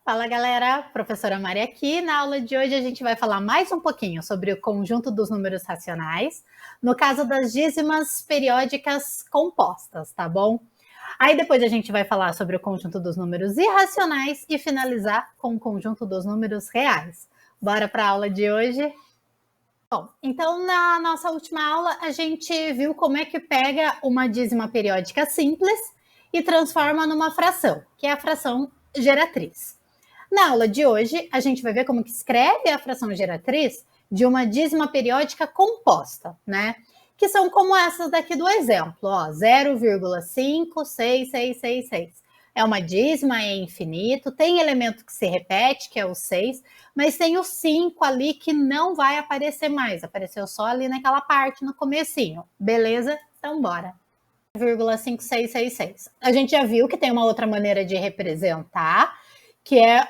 Fala galera, professora Mari aqui. Na aula de hoje a gente vai falar mais um pouquinho sobre o conjunto dos números racionais, no caso das dízimas periódicas compostas, tá bom? Aí depois a gente vai falar sobre o conjunto dos números irracionais e finalizar com o conjunto dos números reais. Bora para a aula de hoje? Bom, então na nossa última aula a gente viu como é que pega uma dízima periódica simples e transforma numa fração, que é a fração geratriz. Na aula de hoje, a gente vai ver como que escreve a fração geratriz de uma dízima periódica composta, né? Que são como essas daqui do exemplo, ó, 0,56666. É uma dízima, é infinito, tem elemento que se repete, que é o 6, mas tem o 5 ali que não vai aparecer mais, apareceu só ali naquela parte no comecinho, beleza? Então bora. 0,5666. A gente já viu que tem uma outra maneira de representar, que é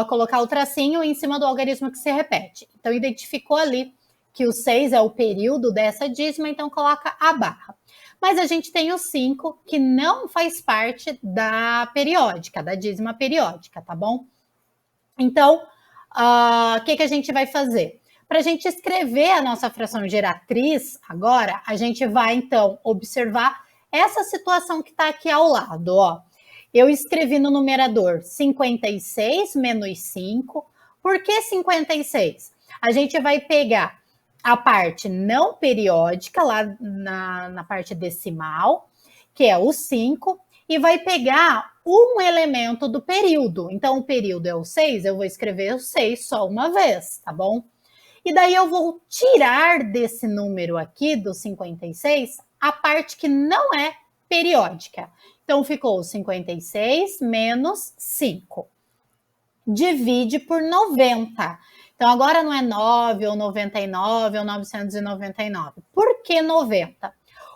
colocar o tracinho em cima do algarismo que se repete. Então, identificou ali que o 6 é o período dessa dízima, então coloca a barra. Mas a gente tem o 5, que não faz parte da periódica, da dízima periódica, tá bom? Então, o que a gente vai fazer? Para a gente escrever a nossa fração geratriz, agora, a gente vai, então, observar essa situação que está aqui ao lado, ó. Eu escrevi no numerador 56 menos 5. Por que 56? A gente vai pegar a parte não periódica, lá na parte decimal, que é o 5, e vai pegar um elemento do período. Então, o período é o 6, eu vou escrever o 6 só uma vez, tá bom? E daí eu vou tirar desse número aqui, do 56, a parte que não é periódica. Então, ficou 56 menos 5. Divide por 90. Então, agora não é 9, ou 99, ou 999. Por que 90?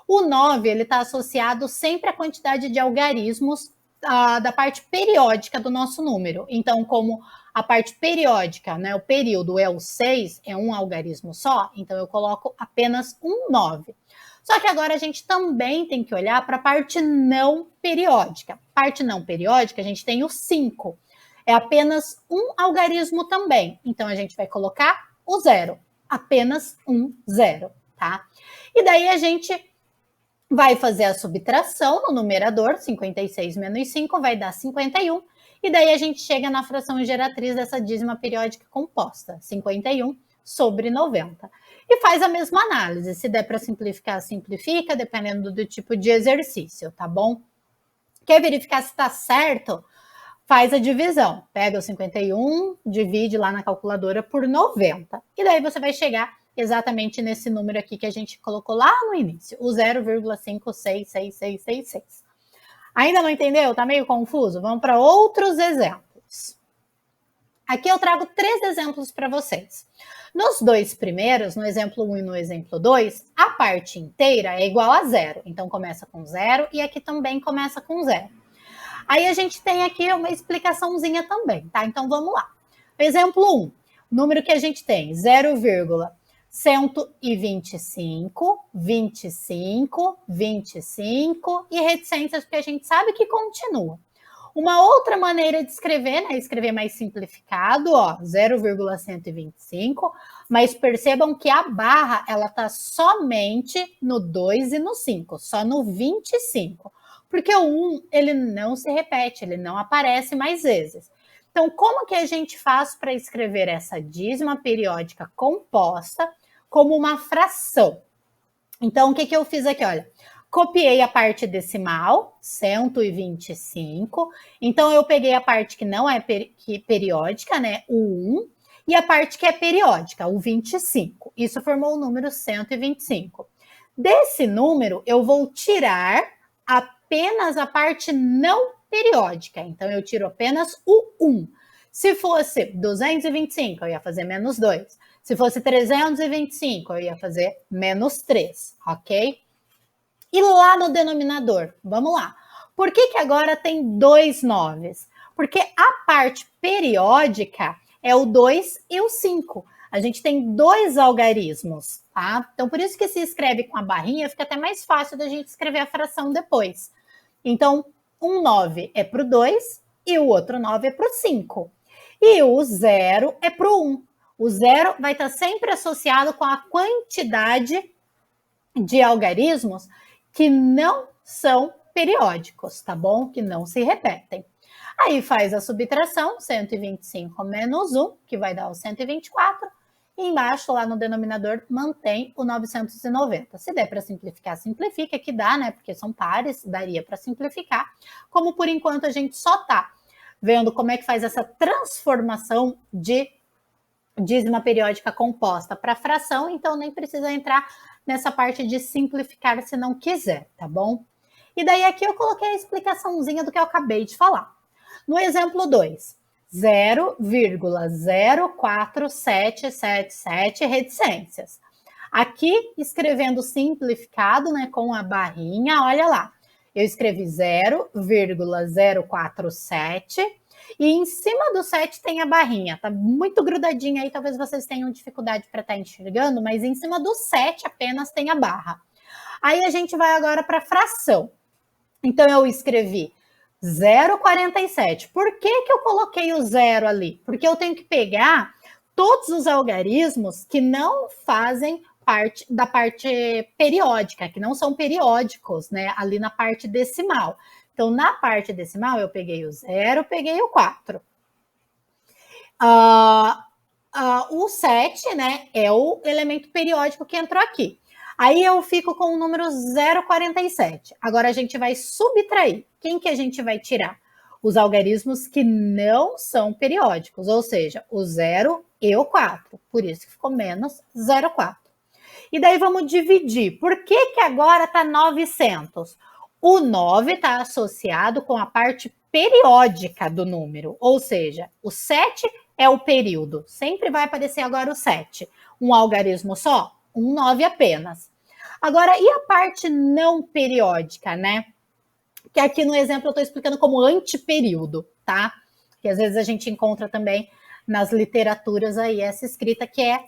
O 9, ele está associado sempre à quantidade de algarismos da parte periódica do nosso número. Então, como a parte periódica, né, o período é o 6, é um algarismo só, então eu coloco apenas um 9. Só que agora a gente também tem que olhar para a parte não periódica. Parte não periódica, a gente tem o 5. É apenas um algarismo também. Então, a gente vai colocar o 0. Apenas um 0, tá? E daí a gente vai fazer a subtração no numerador, 56 menos 5 vai dar 51. E daí a gente chega na fração geratriz dessa dízima periódica composta, 51 sobre 90. E faz a mesma análise. Se der para simplificar, simplifica, dependendo do tipo de exercício, tá bom? Quer verificar se está certo? Faz a divisão. Pega o 51, divide lá na calculadora por 90. E daí você vai chegar exatamente nesse número aqui que a gente colocou lá no início, o 0,566666. Ainda não entendeu? Tá meio confuso? Vamos para outros exemplos. Aqui eu trago 3 exemplos para vocês. Nos dois primeiros, no exemplo 1 e no exemplo 2, a parte inteira é igual a 0. Então, começa com 0 e aqui também começa com 0. Aí a gente tem aqui uma explicaçãozinha também, tá? Então, vamos lá. Exemplo 1, número que a gente tem, 0,125, 25, 25 e reticências, porque a gente sabe que continua. Uma outra maneira de escrever, né? Escrever mais simplificado, ó, 0,125, mas percebam que a barra, ela tá somente no 2 e no 5, só no 25. Porque o 1, ele não se repete, ele não aparece mais vezes. Então, como que a gente faz para escrever essa dízima periódica composta como uma fração? Então, o que eu fiz aqui? Olha, copiei a parte decimal, 125. Então, eu peguei a parte que não é periódica, né? O 1. E a parte que é periódica, o 25. Isso formou o número 125. Desse número, eu vou tirar apenas a parte não periódica. Então, eu tiro apenas o 1. Se fosse 225, eu ia fazer menos 2. Se fosse 325, eu ia fazer menos 3, ok? E lá no denominador, vamos lá. Por que agora tem 2 noves? Porque a parte periódica é o 2 e o 5. a gente tem 2 algarismos, tá? Então, por isso que se escreve com a barrinha, fica até mais fácil da gente escrever a fração depois. Então, um 9 é para o 2 e o outro 9 é para o 5. E o 0 é para o 1. O 0 vai estar sempre associado com a quantidade de algarismos que não são periódicos, tá bom? Que não se repetem. Aí faz a subtração, 125 menos 1, que vai dar o 124. E embaixo, lá no denominador, mantém o 990. Se der para simplificar, simplifica, que dá, né? Porque são pares, daria para simplificar. Como por enquanto a gente só está vendo como é que faz essa transformação de dízima periódica composta para fração, então nem precisa entrar nessa parte de simplificar se não quiser, tá bom? E daí aqui eu coloquei a explicaçãozinha do que eu acabei de falar. No exemplo 2, 0,047777 reticências. Aqui, escrevendo simplificado, né, com a barrinha, olha lá. Eu escrevi 0,047 e em cima do 7 tem a barrinha. Tá muito grudadinha aí, talvez vocês tenham dificuldade para estar enxergando, mas em cima do 7 apenas tem a barra. Aí a gente vai agora para a fração. Então, eu escrevi 0,47. Por que eu coloquei o 0 ali? Porque eu tenho que pegar todos os algarismos que não fazem parte da parte periódica, que não são periódicos, né? Ali na parte decimal. Então, na parte decimal, eu peguei o 0, peguei o 4. O 7, né, é o elemento periódico que entrou aqui. Aí eu fico com o número 0,47. Agora a gente vai subtrair. Quem que a gente vai tirar? Os algarismos que não são periódicos, ou seja, o 0 e o 4. Por isso que ficou menos 0,4. E daí vamos dividir. Por que agora está 900? O 9 está associado com a parte periódica do número, ou seja, o 7 é o período. Sempre vai aparecer agora o 7. Um algarismo só? Um 9 apenas. Agora, e a parte não periódica, né? Que aqui no exemplo eu estou explicando como antiperíodo, tá? Que às vezes a gente encontra também nas literaturas aí essa escrita que é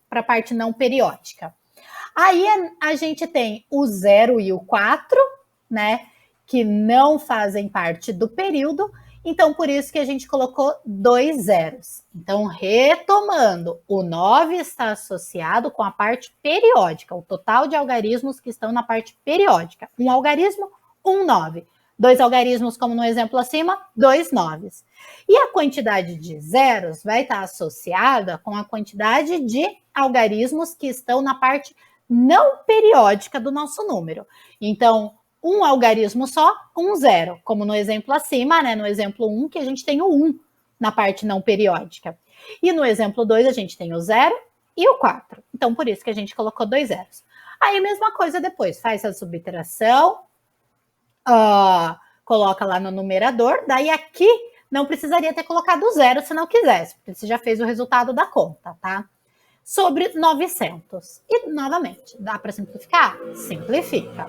para a parte não periódica. Aí a gente tem o 0 e o 4, né? Que não fazem parte do período. Então, por isso que a gente colocou 2 zeros. Então, retomando, o 9 está associado com a parte periódica, o total de algarismos que estão na parte periódica. Um algarismo, um 9. 2 algarismos, como no exemplo acima, 2 noves. E a quantidade de zeros vai estar associada com a quantidade de algarismos que estão na parte não periódica do nosso número. Então, um algarismo só, um 0, como no exemplo acima, né? No exemplo 1, que a gente tem o 1 na parte não periódica. E no exemplo 2, a gente tem o 0 e o 4. Então, por isso que a gente colocou 2 zeros. Aí, mesma coisa depois, faz a subtração, coloca lá no numerador, daí aqui não precisaria ter colocado 0 se não quisesse, porque você já fez o resultado da conta, tá? Sobre 900. E, novamente, dá para simplificar? Simplifica.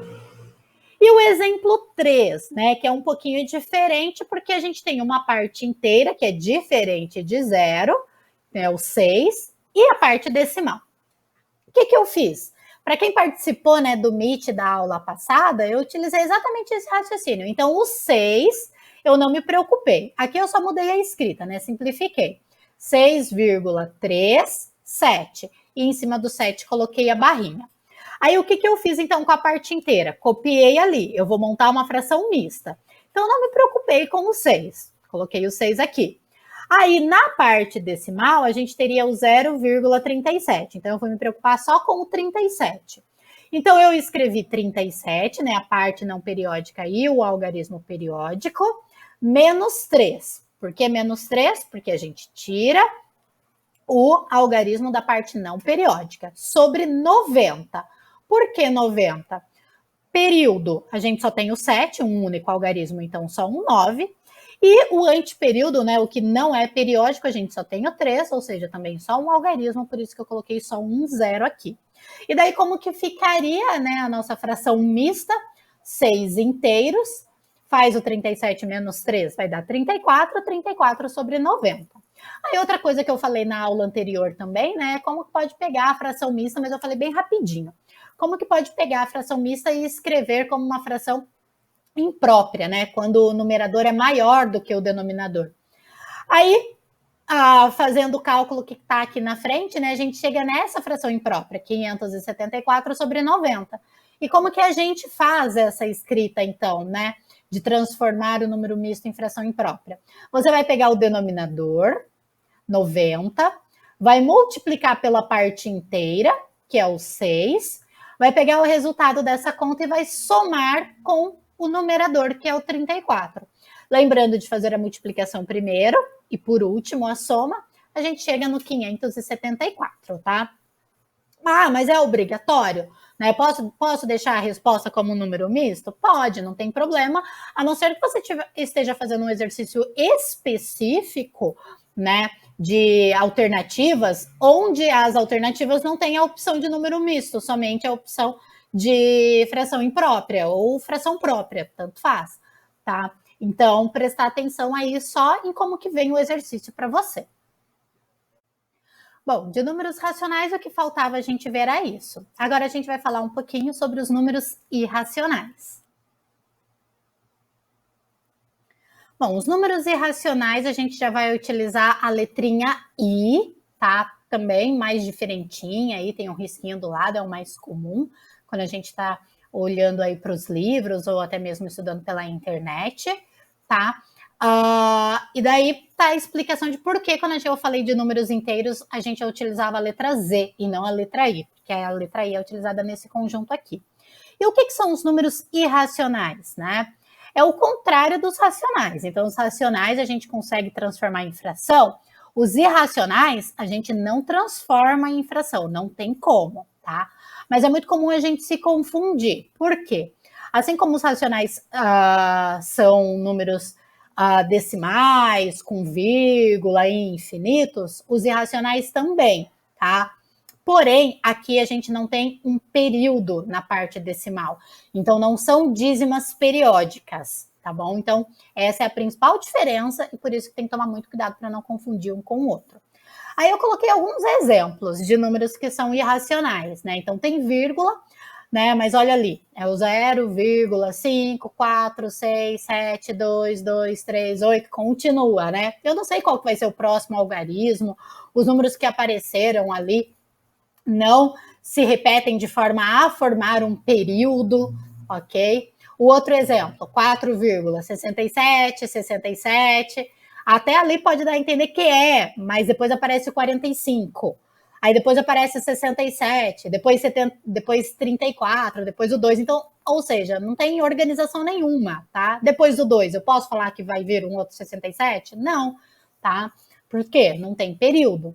E o exemplo 3, né, que é um pouquinho diferente, porque a gente tem uma parte inteira, que é diferente de 0, né, o 6, e a parte decimal. O que eu fiz? Para quem participou, né, do Meet da aula passada, eu utilizei exatamente esse raciocínio. Então, o 6, eu não me preocupei. Aqui eu só mudei a escrita, né, simplifiquei. 6,37. E em cima do 7 coloquei a barrinha. Aí, o que eu fiz, então, com a parte inteira? Copiei ali. Eu vou montar uma fração mista. Então, eu não me preocupei com o 6. Coloquei o 6 aqui. Aí, na parte decimal, a gente teria o 0,37. Então, eu vou me preocupar só com o 37. Então, eu escrevi 37, né? A parte não periódica e o algarismo periódico, menos 3. Por que menos 3? Porque a gente tira o algarismo da parte não periódica. Sobre 90. Por que 90? Período, a gente só tem o 7, um único algarismo, então só um 9. E o antiperíodo, né, o que não é periódico, a gente só tem o 3, ou seja, também só um algarismo, por isso que eu coloquei só um 0 aqui. E daí como que ficaria, né, a nossa fração mista? 6 inteiros, faz o 37 menos 3, vai dar 34, 34 sobre 90. Aí outra coisa que eu falei na aula anterior também, né, é como que pode pegar a fração mista, mas eu falei bem rapidinho. Como que pode pegar a fração mista e escrever como uma fração imprópria, né, quando o numerador é maior do que o denominador. Aí, fazendo o cálculo que está aqui na frente, né, a gente chega nessa fração imprópria, 574 sobre 90. E como que a gente faz essa escrita, então, né, de transformar o número misto em fração imprópria? Você vai pegar o denominador, 90, vai multiplicar pela parte inteira, que é o 6, vai pegar o resultado dessa conta e vai somar com o numerador, que é o 34. Lembrando de fazer a multiplicação primeiro e, por último, a soma, a gente chega no 574, tá? Ah, mas é obrigatório? Né? Posso deixar a resposta como um número misto? Pode, não tem problema, a não ser que você esteja fazendo um exercício específico, né, de alternativas, onde as alternativas não têm a opção de número misto, somente a opção de fração imprópria ou fração própria, tanto faz, tá? Então, prestar atenção aí só em como que vem o exercício para você. Bom, de números racionais, o que faltava a gente ver era isso. Agora a gente vai falar um pouquinho sobre os números irracionais. Bom, os números irracionais a gente já vai utilizar a letrinha I, tá? Também mais diferentinha, aí tem um risquinho do lado, é o mais comum, quando a gente está olhando aí para os livros ou até mesmo estudando pela internet, tá? E daí tá a explicação de por que, quando eu falei de números inteiros, a gente utilizava a letra Z e não a letra I, porque a letra I é utilizada nesse conjunto aqui. E o que são os números irracionais, né? É o contrário dos racionais. Então, os racionais a gente consegue transformar em fração, os irracionais a gente não transforma em fração, não tem como, tá? Mas é muito comum a gente se confundir. Por quê? Assim como os racionais são números decimais, com vírgula e infinitos, os irracionais também, tá? Porém, aqui a gente não tem um período na parte decimal. Então, não são dízimas periódicas, tá bom? Então, essa é a principal diferença e por isso que tem que tomar muito cuidado para não confundir um com o outro. Aí eu coloquei alguns exemplos de números que são irracionais, né? Então, tem vírgula, né? Mas olha ali, é o 0,5, 4, 6, 7, 2, 2, 3, 8, continua, né? Eu não sei qual que vai ser o próximo algarismo, os números que apareceram ali não se repetem de forma a formar um período, ok? O outro exemplo, 4,67, 67, até ali pode dar a entender que é, mas depois aparece o 45. Aí depois aparece 67, depois 70, depois 34, depois o 2. Então, ou seja, não tem organização nenhuma, tá? Depois do 2, eu posso falar que vai vir um outro 67? Não, tá? Por quê? Não tem período.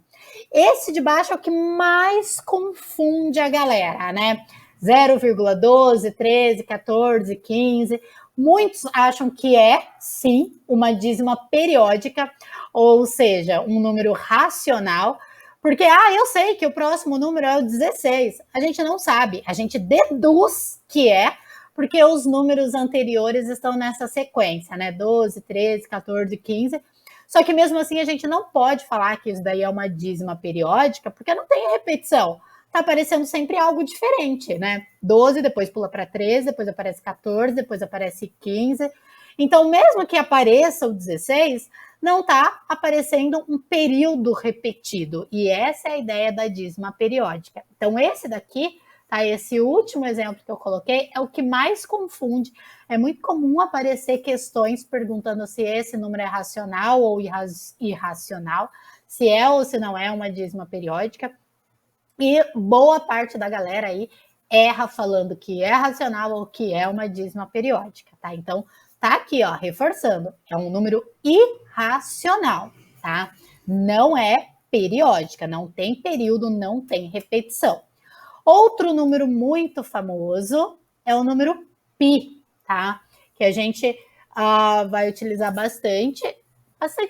Esse de baixo é o que mais confunde a galera, né? 0,12, 13, 14, 15. Muitos acham que é, sim, uma dízima periódica, ou seja, um número racional, porque, eu sei que o próximo número é o 16. A gente não sabe, a gente deduz que é, porque os números anteriores estão nessa sequência, né? 12, 13, 14, 15. Só que mesmo assim a gente não pode falar que isso daí é uma dízima periódica, porque não tem repetição. Tá aparecendo sempre algo diferente, né? 12, depois pula para 13, depois aparece 14, depois aparece 15. Então, mesmo que apareça o 16, não está aparecendo um período repetido. E essa é a ideia da dízima periódica. Então, esse daqui, tá? Esse último exemplo que eu coloquei é o que mais confunde. É muito comum aparecer questões perguntando se esse número é racional ou irracional, se é ou se não é uma dízima periódica. E boa parte da galera aí erra falando que é racional ou que é uma dízima periódica, tá? Então, tá aqui, ó, reforçando, é um número irracional, tá? Não é periódica, não tem período, não tem repetição. Outro número muito famoso é o número π, tá? Que a gente vai utilizar bastante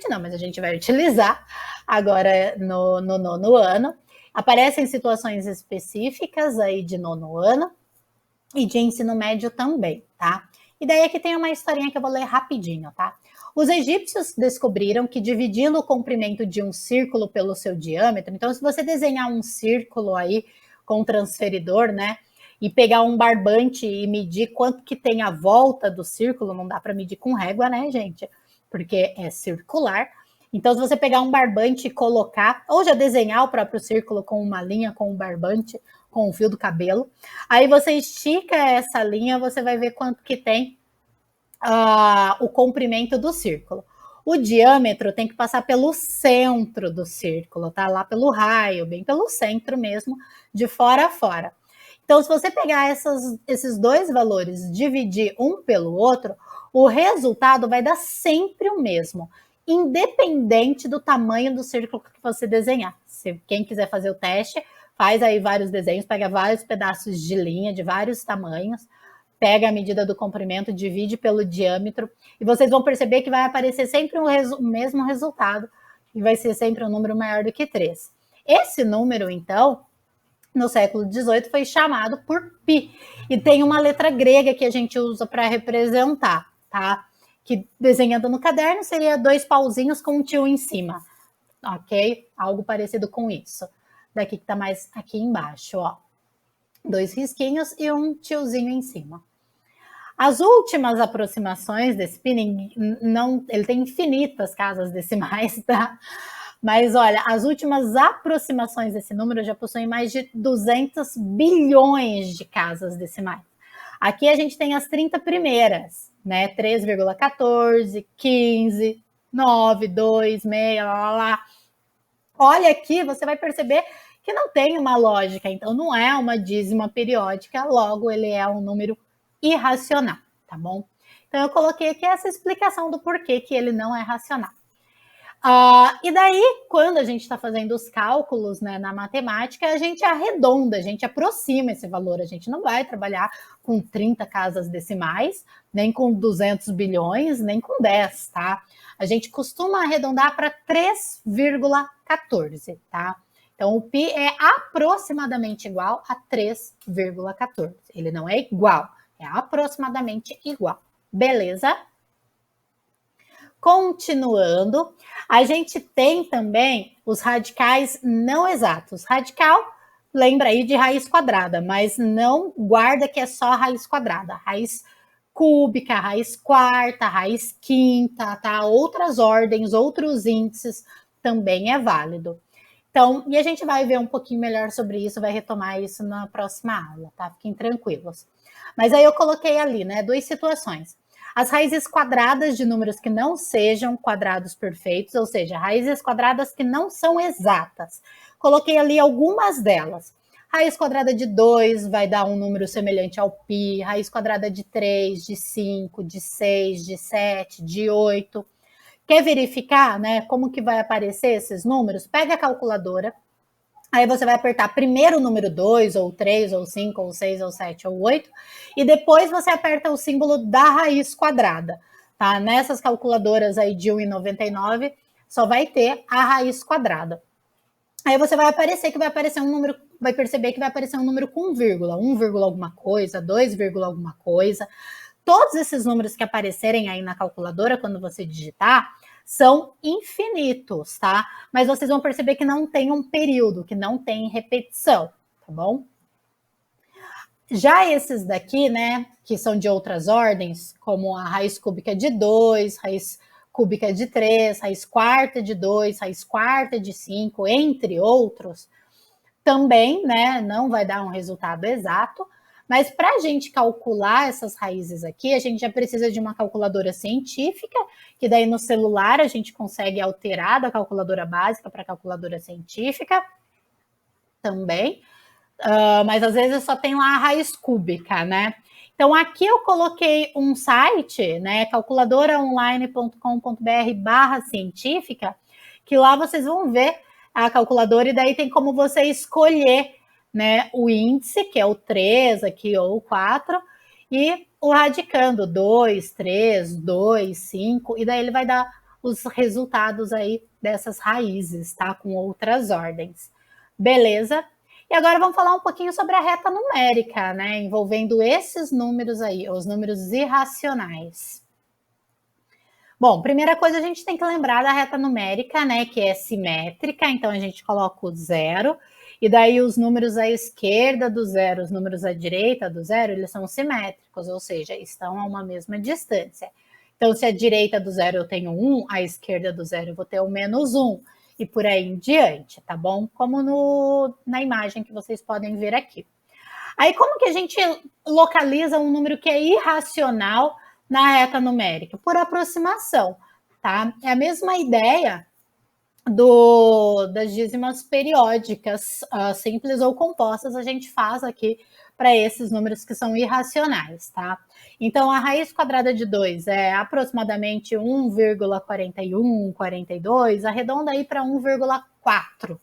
não, mas a gente vai utilizar agora no nono ano. Aparece em situações específicas aí de nono ano e de ensino médio também, tá? E daí aqui tem uma historinha que eu vou ler rapidinho, tá? Os egípcios descobriram que dividindo o comprimento de um círculo pelo seu diâmetro, então se você desenhar um círculo aí com um transferidor, né, e pegar um barbante e medir quanto que tem a volta do círculo, não dá para medir com régua, né, gente? Porque é circular. Então, se você pegar um barbante e colocar, ou já desenhar o próprio círculo com uma linha, com um barbante, com o fio do cabelo, aí você estica essa linha, você vai ver quanto que tem o comprimento do círculo. O diâmetro tem que passar pelo centro do círculo, tá? Lá pelo raio, bem pelo centro mesmo, de fora a fora. Então, se você pegar esses dois valores, dividir um pelo outro, o resultado vai dar sempre o mesmo, independente do tamanho do círculo que você desenhar. Se quem quiser fazer o teste, faz aí vários desenhos, pega vários pedaços de linha de vários tamanhos, pega a medida do comprimento, divide pelo diâmetro, e vocês vão perceber que vai aparecer sempre o mesmo resultado, e vai ser sempre um número maior do que 3. Esse número, então, no século XVIII, foi chamado por π. E tem uma letra grega que a gente usa para representar, tá? Que desenhando no caderno seria 2 pauzinhos com um tio em cima, ok? Algo parecido com isso. Daqui que tá mais aqui embaixo, ó. 2 risquinhos e um tiozinho em cima. As últimas aproximações desse π, ele tem infinitas casas decimais, tá? Mas olha, as últimas aproximações desse número já possuem mais de 200 bilhões de casas decimais. Aqui a gente tem as 30 primeiras, né? 3,14, 15, 9, 2, 6, lá. Olha aqui, você vai perceber que não tem uma lógica, então não é uma dízima periódica, logo ele é um número irracional, tá bom? Então eu coloquei aqui essa explicação do porquê que ele não é racional. E daí, quando a gente está fazendo os cálculos, né, na matemática, a gente arredonda, a gente aproxima esse valor. A gente não vai trabalhar com 30 casas decimais, nem com 200 bilhões, nem com 10, tá? A gente costuma arredondar para 3,14, tá? Então, o π é aproximadamente igual a 3,14. Ele não é igual, é aproximadamente igual. Beleza? Continuando, a gente tem também os radicais não exatos. Radical, lembra aí de raiz quadrada, mas não guarda que é só raiz quadrada. Raiz cúbica, raiz quarta, raiz quinta, tá? Outras ordens, outros índices também é válido. Então, e a gente vai ver um pouquinho melhor sobre isso, vai retomar isso na próxima aula, tá? Fiquem tranquilos. Mas aí eu coloquei ali, né, 2 situações. As raízes quadradas de números que não sejam quadrados perfeitos, ou seja, raízes quadradas que não são exatas. Coloquei ali algumas delas. Raiz quadrada de 2 vai dar um número semelhante ao π, raiz quadrada de 3, de 5, de 6, de 7, de 8. Quer verificar, né, como que vai aparecer esses números? Pega a calculadora, aí você vai apertar primeiro o número 2, ou 3, ou 5, ou 6, ou 7, ou 8, e depois você aperta o símbolo da raiz quadrada, tá? Nessas calculadoras aí de 1,99, só vai ter a raiz quadrada. Aí você vai aparecer um número, vai perceber que vai aparecer um número com vírgula, 1, alguma coisa, 2, alguma coisa. Todos esses números que aparecerem aí na calculadora, quando você digitar, são infinitos, tá? Mas vocês vão perceber que não tem um período, que não tem repetição, tá bom? Já esses daqui, né, que são de outras ordens, como a raiz cúbica de 2, raiz cúbica de 3, raiz quarta de 2, raiz quarta de 5, entre outros, também, né, não vai dar um resultado exato, mas para a gente calcular essas raízes aqui, a gente já precisa de uma calculadora científica, que daí no celular a gente consegue alterar da calculadora básica para a calculadora científica também, mas às vezes só tem lá a raiz cúbica, né? Então aqui eu coloquei um site, né, calculadoraonline.com.br/científica, que lá vocês vão ver a calculadora e daí tem como você escolher, né, o índice, que é o 3 aqui ou o 4, e o radicando 2, 3, 2, 5, e daí ele vai dar os resultados aí dessas raízes, tá? Com outras ordens. Beleza? E agora vamos falar um pouquinho sobre a reta numérica, né? Envolvendo esses números aí, os números irracionais. Bom, primeira coisa a gente tem que lembrar da reta numérica, né, que é simétrica, então a gente coloca o zero, e daí os números à esquerda do zero, os números à direita do zero, eles são simétricos, ou seja, estão a uma mesma distância. Então, se à direita do zero eu tenho 1, à esquerda do zero eu vou ter o menos 1, e por aí em diante, tá bom? Como na imagem que vocês podem ver aqui. Aí, como que a gente localiza um número que é irracional na reta numérica? Por aproximação, tá? É a mesma ideia das dízimas periódicas, simples ou compostas, a gente faz aqui para esses números que são irracionais, tá? Então, a raiz quadrada de 2 é aproximadamente 1,41, 42, arredonda aí para 1,4,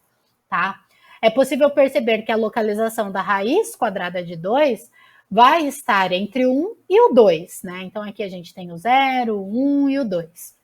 tá? É possível perceber que a localização da raiz quadrada de 2 vai estar entre o 1 e o 2, né? Então, aqui a gente tem o 0, o 1 e o 2.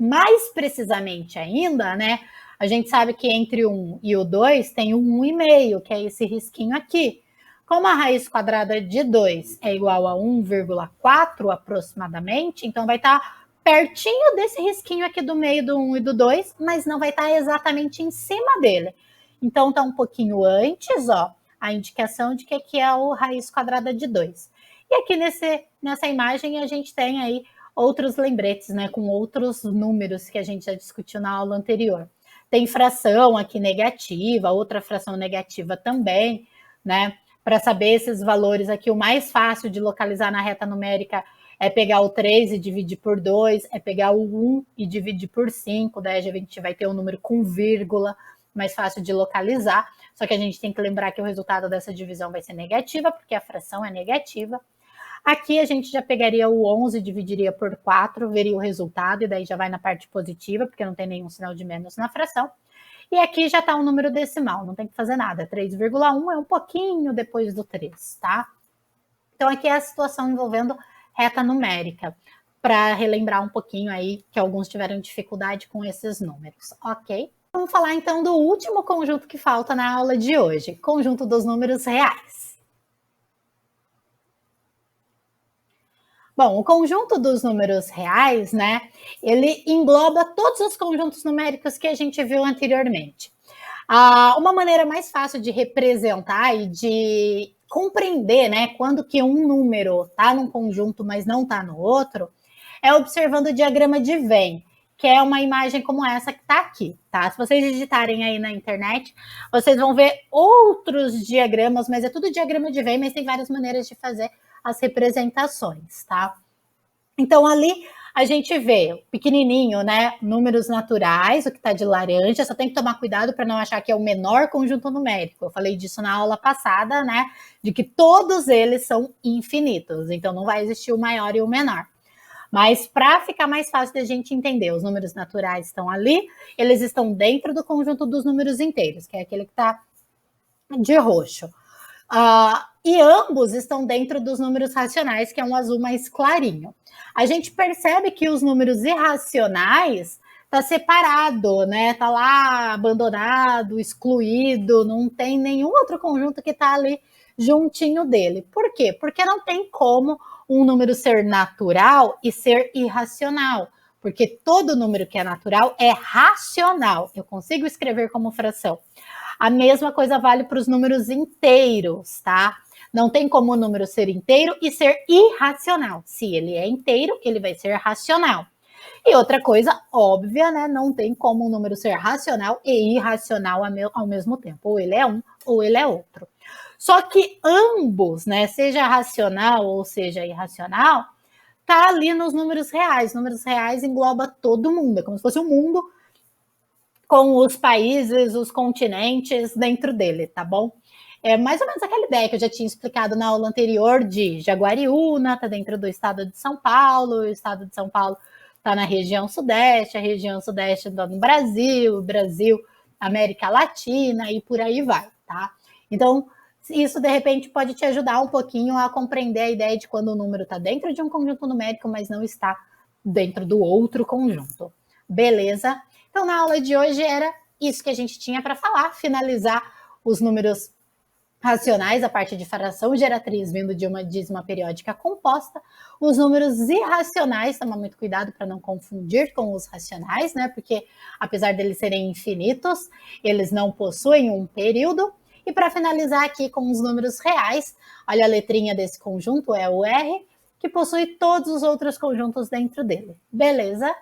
Mais precisamente ainda, né? A gente sabe que entre o 1 e o 2 tem o 1,5, que é esse risquinho aqui. Como a raiz quadrada de 2 é igual a 1,4 aproximadamente, então vai estar pertinho desse risquinho aqui do meio do 1 e do 2, mas não vai estar exatamente em cima dele. Então está um pouquinho antes, ó, a indicação de que aqui é o raiz quadrada de 2. E aqui nessa imagem a gente tem aí outros lembretes, né, com outros números que a gente já discutiu na aula anterior. Tem fração aqui negativa, outra fração negativa também, né? Para saber esses valores aqui, o mais fácil de localizar na reta numérica é pegar o 3 e dividir por 2, é pegar o 1 e dividir por 5, daí a gente vai ter um número com vírgula, mais fácil de localizar, só que a gente tem que lembrar que o resultado dessa divisão vai ser negativa, porque a fração é negativa. Aqui a gente já pegaria o 11, dividiria por 4, veria o resultado, e daí já vai na parte positiva, porque não tem nenhum sinal de menos na fração. E aqui já está um número decimal, não tem que fazer nada. 3,1 é um pouquinho depois do 3, tá? Então aqui é a situação envolvendo reta numérica, para relembrar um pouquinho aí que alguns tiveram dificuldade com esses números, ok? Vamos falar então do último conjunto que falta na aula de hoje, conjunto dos números reais. Bom, o conjunto dos números reais, né, ele engloba todos os conjuntos numéricos que a gente viu anteriormente. Uma maneira mais fácil de representar e de compreender, né, quando que um número está num conjunto, mas não está no outro, é observando o diagrama de Venn, que é uma imagem como essa que está aqui, tá? Se vocês digitarem aí na internet, vocês vão ver outros diagramas, mas é tudo diagrama de Venn, mas tem várias maneiras de fazer as representações, tá? Então, ali a gente vê pequenininho, né? Números naturais, o que está de laranja. Só tem que tomar cuidado para não achar que é o menor conjunto numérico. Eu falei disso na aula passada, né? De que todos eles são infinitos. Então, não vai existir o maior e o menor. Mas para ficar mais fácil da gente entender, os números naturais estão ali, eles estão dentro do conjunto dos números inteiros, que é aquele que está de roxo. E ambos estão dentro dos números racionais, que é um azul mais clarinho. A gente percebe que os números irracionais está separado, né? Está lá abandonado, excluído, não tem nenhum outro conjunto que está ali juntinho dele. Por quê? Porque não tem como um número ser natural e ser irracional. Porque todo número que é natural é racional. Eu consigo escrever como fração. A mesma coisa vale para os números inteiros, tá? Não tem como o número ser inteiro e ser irracional. Se ele é inteiro, ele vai ser racional. E outra coisa óbvia, né? Não tem como um número ser racional e irracional ao mesmo tempo. Ou ele é um, ou ele é outro. Só que ambos, né? Seja racional ou seja irracional, tá ali nos números reais. Números reais engloba todo mundo. É como se fosse um mundo com os países, os continentes dentro dele, tá bom? É mais ou menos aquela ideia que eu já tinha explicado na aula anterior de Jaguariúna, tá dentro do estado de São Paulo, o estado de São Paulo tá na região sudeste, a região sudeste tá no Brasil, o Brasil, América Latina e por aí vai, tá? Então, isso de repente pode te ajudar um pouquinho a compreender a ideia de quando o número está dentro de um conjunto numérico, mas não está dentro do outro conjunto. Beleza? Então, na aula de hoje era isso que a gente tinha para falar, finalizar os números racionais, a parte de fração geratriz vindo de uma dízima periódica composta, os números irracionais, toma muito cuidado para não confundir com os racionais, né? Porque apesar deles serem infinitos, eles não possuem um período. E para finalizar aqui com os números reais, olha a letrinha desse conjunto, é o R, que possui todos os outros conjuntos dentro dele. Beleza?